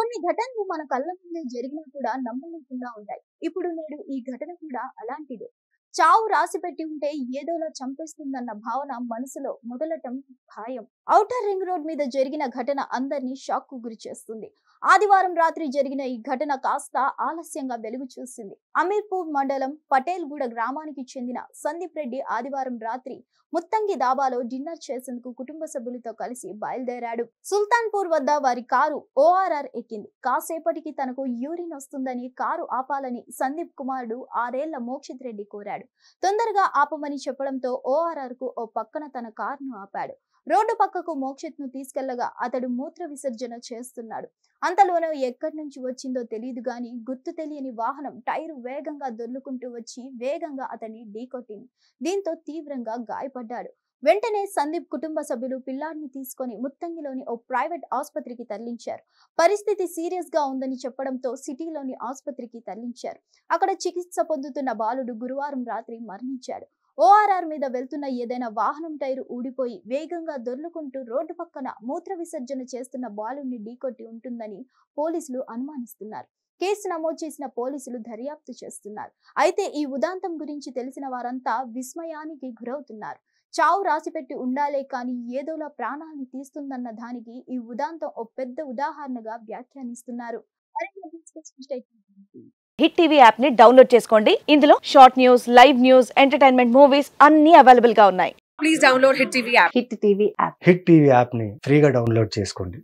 కొన్ని ఘటనలు మన కళ్ళ ముందే జరిగినా కూడా నమ్మలేకుండా ఉంటాయి. ఇప్పుడు నేడు ఈ ఘటన కూడా అలాంటిదే. చావు రాసిపెట్టి ఉంటే ఏదోలా చంపేస్తుందన్న భావన మనసులో మొదలటం ఖాయం. ఔటర్ రింగ్ రోడ్ మీద జరిగిన ఘటన అందరినీ షాక్ కు గురి చేస్తుంది. ఆదివారం రాత్రి జరిగిన ఈ ఘటన కాస్త ఆలస్యంగా వెలుగు చూసింది. అమీర్పూర్ మండలం పటేల్గూడ గ్రామానికి చెందిన సందీప్ రెడ్డి ఆదివారం రాత్రి ముత్తంగి దాబాలో డిన్నర్ చేసేందుకు కుటుంబ సభ్యులతో కలిసి బయలుదేరాడు. సుల్తాన్పూర్ వద్ద వారి కారు ఓఆర్ఆర్ ఎక్కింది. కాసేపటికి తనకు యూరిన్ వస్తుందని కారు ఆపాలని సందీప్ కుమారుడు 6 ఏళ్ల మోక్షిత్ రెడ్డి కోరాడు. తొందరగా ఆపమని చెప్పడంతో ఓఆర్ఆర్ కు ఓ పక్కన తన కారును ఆపాడు. రోడ్డు పక్కకు మోక్షిత్ ను తీసుకెళ్లగా అతడు మూత్ర విసర్జన చేస్తున్నాడు. అంతలోనే ఎక్కడి నుంచి వచ్చిందో తెలియదు గాని గుర్తు తెలియని వాహనం టైరు వేగంగా దొర్లుకుంటూ వచ్చి వేగంగా అతన్ని ఢీకొట్టింది. దీంతో తీవ్రంగా గాయపడ్డాడు. వెంటనే సందీప్ కుటుంబ సభ్యులు పిల్లాడిని తీసుకొని ముత్తంగిలోని ఓ ప్రైవేట్ ఆసుపత్రికి తరలించారు. పరిస్థితి సీరియస్ గా ఉందని చెప్పడంతో సిటీలోని ఆసుపత్రికి తరలించారు. అక్కడ చికిత్స పొందుతున్న బాలుడు గురువారం రాత్రి మరణించాడు. ఓఆర్ఆర్ మీద వెళ్తున్న ఏదైనా వాహనం టైరు ఊడిపోయి వేగంగా దొర్లుకుంటూ రోడ్డు పక్కన మూత్ర విసర్జన చేస్తున్న బాలుడిని ఢీకొట్టి ఉంటుందని పోలీసులు అనుమానిస్తున్నారు. కేసు నమోదు చేసిన పోలీసులు దర్యాప్తు చేస్తున్నారు. అయితే ఈ ఉదాంతం గురించి తెలిసిన వారంతా విస్మయానికి గురవుతున్నారు. చావు రాసిపెట్టి ఉండాలే కానీ ఏదోలా ప్రాణాన్ని తీస్తుందన్న దానికి ఈ ఉదాంతం ఓ పెద్ద ఉదాహరణగా వ్యాఖ్యానిస్తున్నారు. హిట్ టీవీ యాప్ ని డౌన్లోడ్ చేసుకోండి. ఇందులో short news, live news, entertainment movies అన్ని అవైలబుల్ గా ఉన్నాయి. Please download hit TV app. Hit TV app ని ఫ్రీగా డౌన్లోడ్ చేసుకోండి.